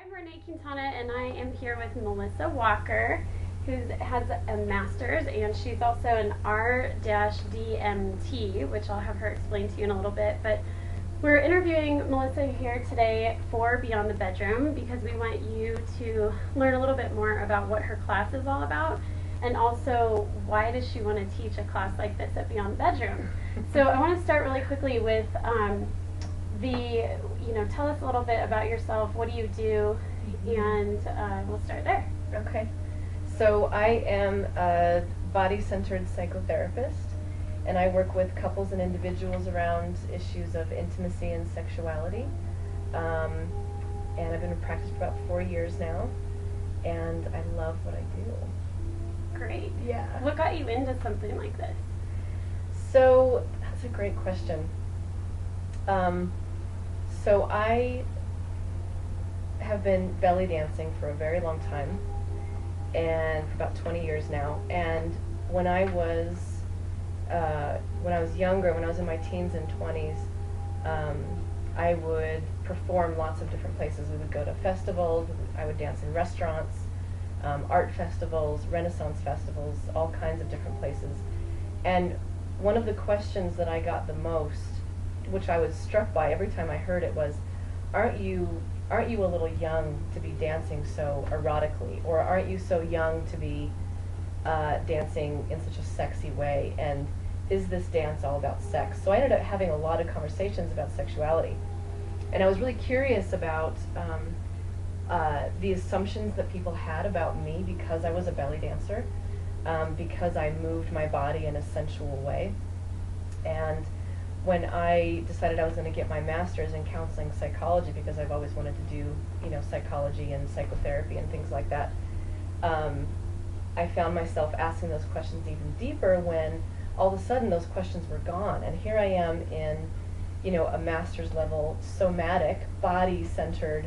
I'm Renee Quintana, and I am here with Melissa Walker, who has a master's, and she's also an R-DMT, which I'll have her explain to you in a little bit. But we're interviewing Melissa here today for Beyond the Bedroom because we want you to learn a little bit more about what her class is all about, and also why does she want to teach a class like this at Beyond the Bedroom. So I want to start really quickly with tell us a little bit about yourself. What do you do? And we'll start there. Okay. So I am a body-centered psychotherapist, and I work with couples and individuals around issues of intimacy and sexuality. And I've been in practice for about 4 years now, and I love what I do. Great. Yeah. What got you into something like this? So that's a great question. So I have been belly dancing for a very long time, and for about 20 years now. And when I was younger, when I was in my teens and 20s, I would perform lots of different places. We would go to festivals. I would dance in restaurants, art festivals, Renaissance festivals, all kinds of different places. And one of the questions that I got the most, which I was struck by every time I heard it, was, aren't you a little young to be dancing so erotically, or aren't you so young to be dancing in such a sexy way, and is this dance all about sex? So I ended up having a lot of conversations about sexuality, and I was really curious about the assumptions that people had about me because I was a belly dancer, because I moved my body in a sensual way. And when I decided I was going to get my master's in counseling psychology, because I've always wanted to do, psychology and psychotherapy and things like that, I found myself asking those questions even deeper when all of a sudden those questions were gone. And here I am in, a master's level somatic, body-centered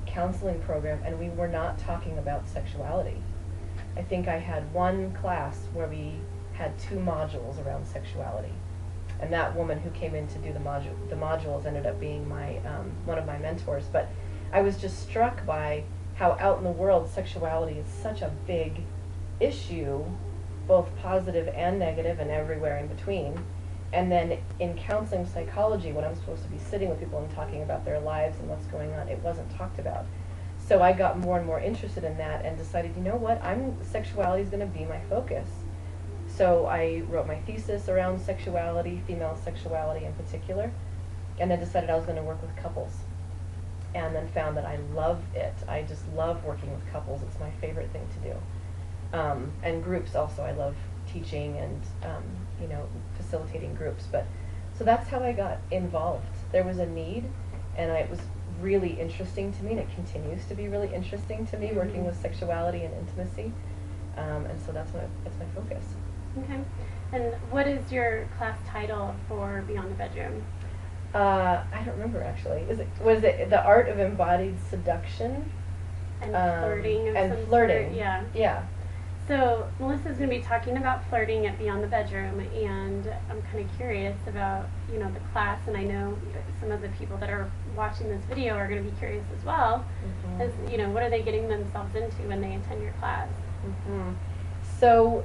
counseling program, and we were not talking about sexuality. I think I had one class where we had 2 modules around sexuality. And that woman who came in to do the modules ended up being my one of my mentors. But I was just struck by how out in the world sexuality is such a big issue, both positive and negative and everywhere in between. And then in counseling psychology, when I'm supposed to be sitting with people and talking about their lives and what's going on, it wasn't talked about. So I got more and more interested in that and decided, you know what, sexuality is going to be my focus. So I wrote my thesis around sexuality, female sexuality in particular, and then decided I was going to work with couples. And then found that I love it. I just love working with couples. It's my favorite thing to do. And groups also. I love teaching and, facilitating groups. So that's how I got involved. There was a need, and it was really interesting to me, and it continues to be really interesting to me, working with sexuality and intimacy. And so that's my focus. Okay. And what is your class title for Beyond the Bedroom? I don't remember actually. Was it the Art of Embodied Seduction? And flirting of and some flirting. sort? Yeah. Yeah. So Melissa's going to be talking about flirting at Beyond the Bedroom, and I'm kind of curious about, the class, and I know some of the people that are watching this video are going to be curious as well, as, what are they getting themselves into when they attend your class? So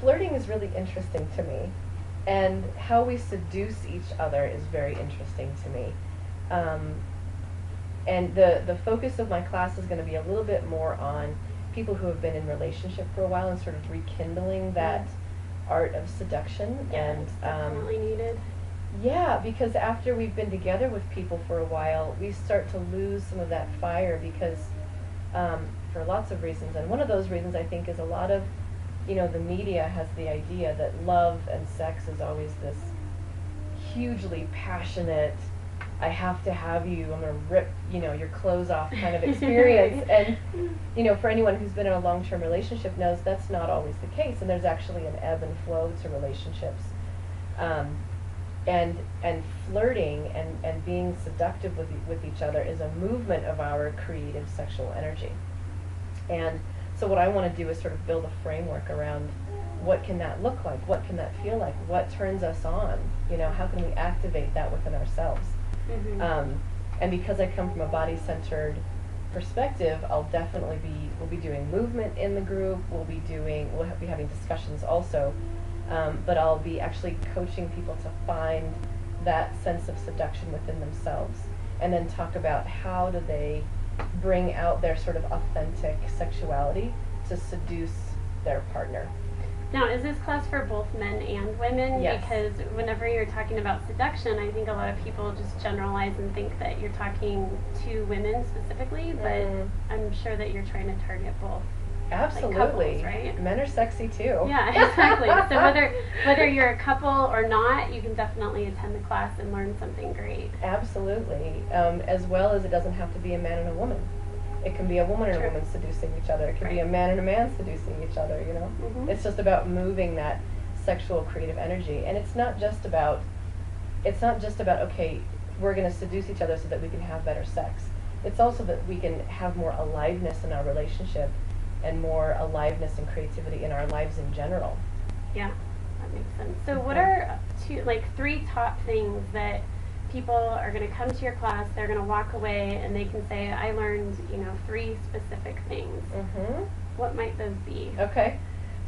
flirting is really interesting to me, and how we seduce each other is very interesting to me. And the focus of my class is going to be a little bit more on people who have been in relationship for a while and sort of rekindling that art of seduction. Yeah, and it's definitely needed. Yeah, because after we've been together with people for a while, we start to lose some of that fire because for lots of reasons. And one of those reasons, I think, is a lot of the media has the idea that love and sex is always this hugely passionate, I have to have you, I'm going to rip, your clothes off kind of experience. And, for anyone who's been in a long-term relationship knows that's not always the case. And there's actually an ebb and flow to relationships. And flirting and being seductive with each other is a movement of our creative sexual energy. And so what I want to do is sort of build a framework around what can that look like, what can that feel like, what turns us on, how can we activate that within ourselves. And because I come from a body-centered perspective, we'll be doing movement in the group. We'll be having discussions also, but I'll be actually coaching people to find that sense of seduction within themselves, and then talk about how do they bring out their sort of authentic sexuality to seduce their partner. Now, is this class for both men and women? Yes. Because whenever you're talking about seduction, I think a lot of people just generalize and think that you're talking to women specifically, but I'm sure that you're trying to target both. Absolutely. Like couples, right? Men are sexy too. Yeah, exactly. So whether you're a couple or not, you can definitely attend the class and learn something great. Absolutely. As well as it doesn't have to be a man and a woman. It can be a woman and True. a woman seducing each other. It can be a man and a man seducing each other, you know? Mhm. It's just about moving that sexual creative energy. And it's not just about, okay, we're going to seduce each other so that we can have better sex. It's also that we can have more aliveness in our relationship and more aliveness and creativity in our lives in general. Yeah, that makes sense. So what are three top things that people are going to come to your class, they're going to walk away, and they can say, I learned, 3 specific things. Mm-hmm. What might those be? Okay.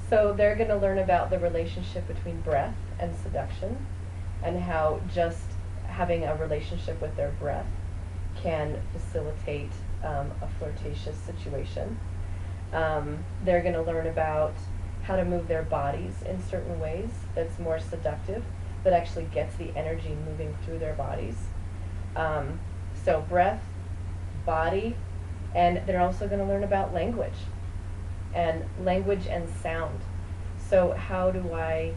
So they're going to learn about the relationship between breath and seduction, and how just having a relationship with their breath can facilitate a flirtatious situation. They're going to learn about how to move their bodies in certain ways that's more seductive, that actually gets the energy moving through their bodies. So breath, body, and they're also going to learn about language and sound. So how do I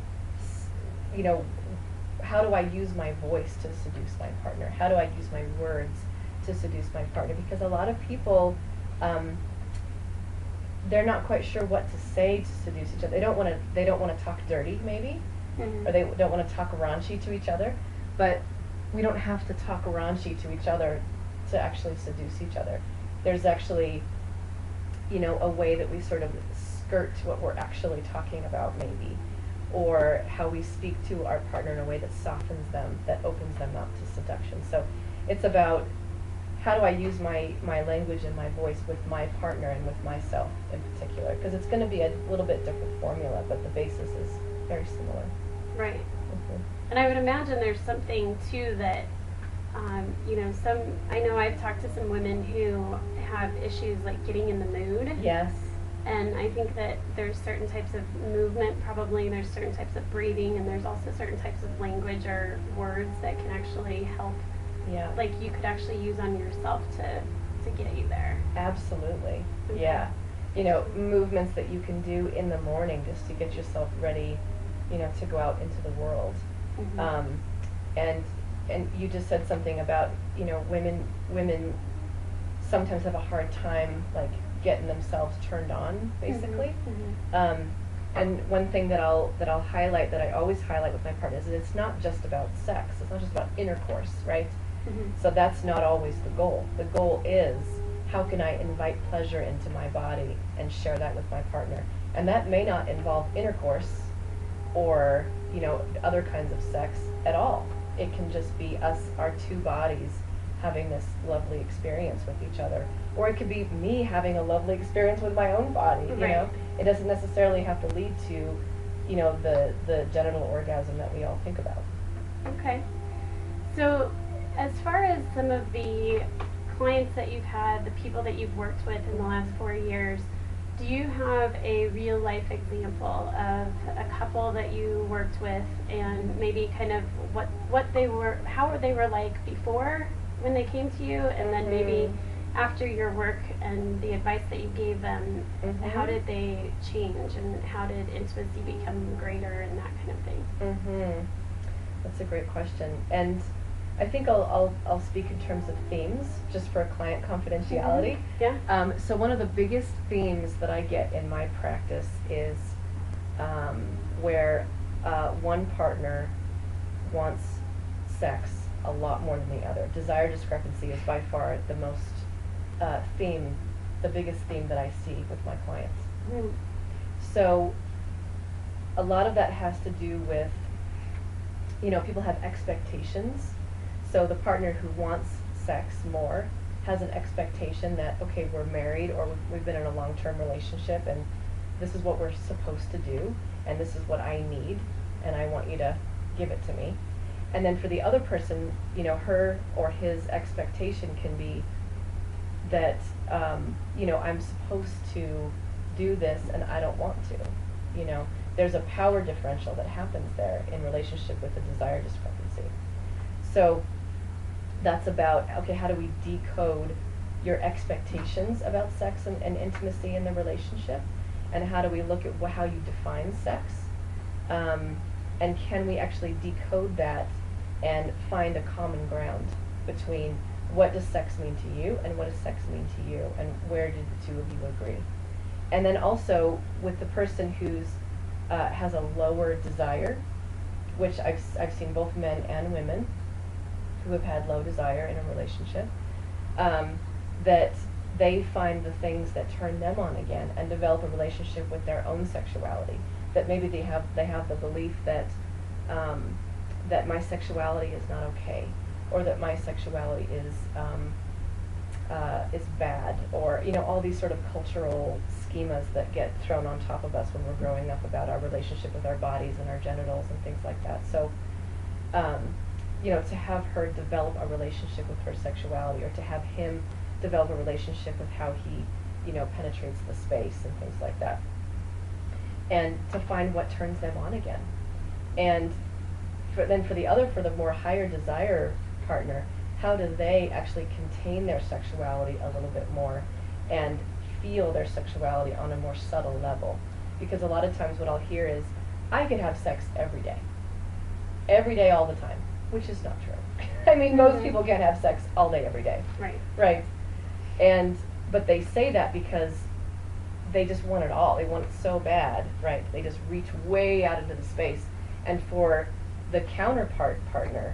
use my voice to seduce my partner? How do I use my words to seduce my partner? Because a lot of people, they're not quite sure what to say to seduce each other. They don't want to talk dirty, maybe. Mm-hmm. Or they don't want to talk raunchy to each other, but we don't have to talk raunchy to each other to actually seduce each other. There's actually, a way that we sort of skirt what we're actually talking about, maybe, or how we speak to our partner in a way that softens them, that opens them up to seduction. So it's about how do I use my language and my voice with my partner and with myself in particular, because it's going to be a little bit different formula, but the basis is very similar. Right. Mm-hmm. And I would imagine there's something too that, I know I've talked to some women who have issues like getting in the mood. Yes. And I think that there's certain types of movement, probably, there's certain types of breathing, and there's also certain types of language or words that can actually help. Yeah. Like you could actually use on yourself to get you there. Absolutely. Okay. Yeah. Movements that you can do in the morning just to get yourself ready, to go out into the world. Mm-hmm. And you just said something about, women sometimes have a hard time like getting themselves turned on, basically. Mm-hmm. And one thing that I'll highlight, that I always highlight with my partners, is it's not just about sex. It's not just about intercourse, right? Mm-hmm. So that's not always the goal. The goal is, how can I invite pleasure into my body and share that with my partner? And that may not involve intercourse or, other kinds of sex at all. It can just be our two bodies having this lovely experience with each other. Or it could be me having a lovely experience with my own body, Right. It doesn't necessarily have to lead to, the genital orgasm that we all think about. Okay. So as far as some of the clients that you've had, the people that you've worked with in the last 4 years, do you have a real life example of a couple that you worked with, and maybe kind of how they were like before when they came to you, and then maybe after your work and the advice that you gave them, how did they change, and how did intimacy become greater and that kind of thing? That's a great question, and I think I'll speak in terms of themes, just for client confidentiality. Yeah. So one of the biggest themes that I get in my practice is where one partner wants sex a lot more than the other. Desire discrepancy is by far the most the biggest theme that I see with my clients. Mm. So a lot of that has to do with, people have expectations. So the partner who wants sex more has an expectation that, okay, we're married or we've been in a long-term relationship and this is what we're supposed to do and this is what I need and I want you to give it to me. And then for the other person, you know, her or his expectation can be that, you know, I'm supposed to do this and I don't want to. You know, there's a power differential that happens there in relationship with the desire discrepancy. So that's about, okay, how do we decode your expectations about sex and intimacy in the relationship? And how do we look at how you define sex? And can we actually decode that and find a common ground between what does sex mean to you and what does sex mean to you, and where did the two of you agree? And then also with the person who's has a lower desire, which I've seen both men and women who have had low desire in a relationship, that they find the things that turn them on again and develop a relationship with their own sexuality. That maybe they have the belief that that my sexuality is not okay, or that my sexuality is bad, or you know, all these sort of cultural schemas that get thrown on top of us when we're growing up about our relationship with our bodies and our genitals and things like that. So you know, to have her develop a relationship with her sexuality, or to have him develop a relationship with how he, you know, penetrates the space and things like that, and to find what turns them on again. And for the more higher desire partner, how do they actually contain their sexuality a little bit more and feel their sexuality on a more subtle level? Because a lot of times what I'll hear is, I could have sex every day all the time, which is not true. I mean, most people can't have sex all day every day. Right. Right. But they say that because they just want it all. They want it so bad, right? They just reach way out into the space. And for the counterpart partner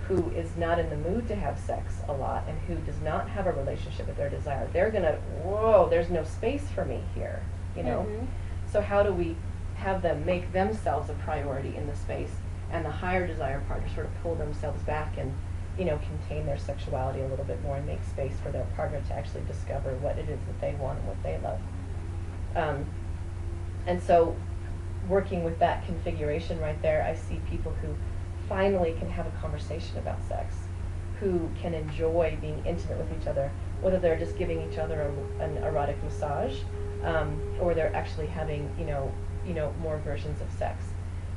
who is not in the mood to have sex a lot and who does not have a relationship with their desire, they're gonna, whoa, there's no space for me here, you know? So how do we have them make themselves a priority in the space, and the higher desire partner sort of pull themselves back and, you know, contain their sexuality a little bit more and make space for their partner to actually discover what it is that they want and what they love. And so working with that configuration right there, I see people who finally can have a conversation about sex, who can enjoy being intimate with each other, whether they're just giving each other an erotic massage, or they're actually having, you know, more versions of sex.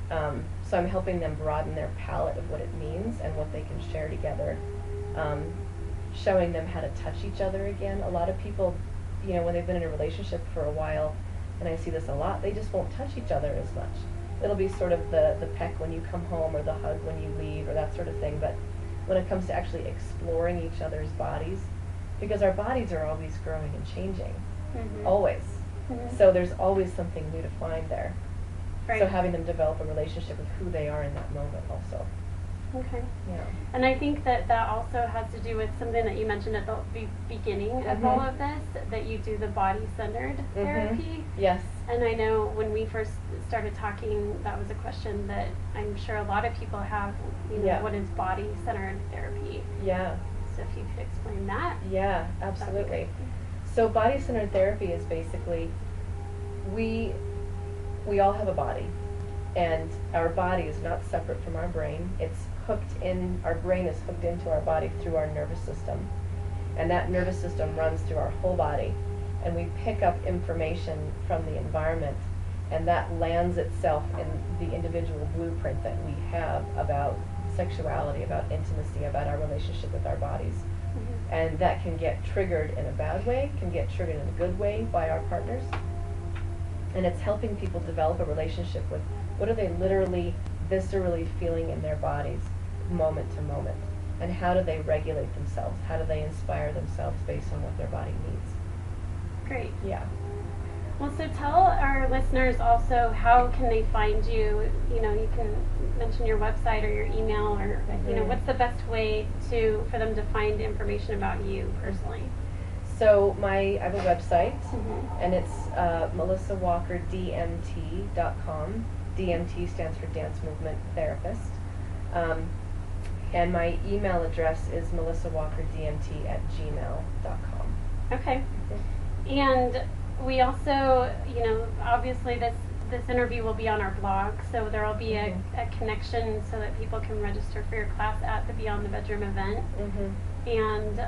So I'm helping them broaden their palette of what it means and what they can share together, showing them how to touch each other again. A lot of people, you know, when they've been in a relationship for a while, and I see this a lot, they just won't touch each other as much. It'll be sort of the peck when you come home, or the hug when you leave, or that sort of thing. But when it comes to actually exploring each other's bodies, because our bodies are always growing and changing, always. So there's always something new to find there. Right. So having them develop a relationship with who they are in that moment also. Okay. Yeah. And I think that also has to do with something that you mentioned at the beginning of all of this, that you do the body-centered therapy. Yes. And I know when we first started talking, that was a question that I'm sure a lot of people have, you know, what is body-centered therapy? Yeah. So if you could explain that. Yeah, absolutely. So body-centered therapy is basically, we all have a body, and our body is not separate from our brain. It's hooked in, our brain is hooked into our body through our nervous system, and that nervous system runs through our whole body, and we pick up information from the environment, and that lands itself in the individual blueprint that we have about sexuality, about intimacy, about our relationship with our bodies. And that can get triggered in a bad way, can get triggered in a good way by our partners. And it's helping people develop a relationship with what are they literally, viscerally feeling in their bodies, moment to moment. And how do they regulate themselves? How do they inspire themselves based on what their body needs? Great. Yeah. Well, so tell our listeners also, how can they find you? You know, you can mention your website or your email, or you know, what's the best way for them to find information about you personally? So I have a website, and it's melissawalkerdmt.com. DMT stands for Dance Movement Therapist. And my email address is melissawalkerdmt@gmail.com. Okay. And we also, obviously this interview will be on our blog, so there will be a connection so that people can register for your class at the Beyond the Bedroom event. And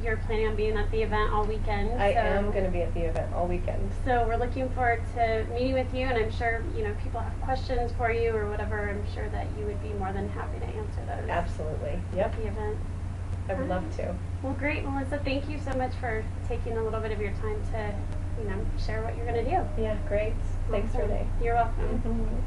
you're planning on being at the event all weekend. I am going to be at the event all weekend. So we're looking forward to meeting with you, and I'm sure, people have questions for you or whatever. I'm sure that you would be more than happy to answer those. Absolutely. Yep. At the event. I would love to. Well, great, Melissa. Thank you so much for taking a little bit of your time to, share what you're going to do. Yeah, great. Thanks, Awesome. Renee. You're welcome.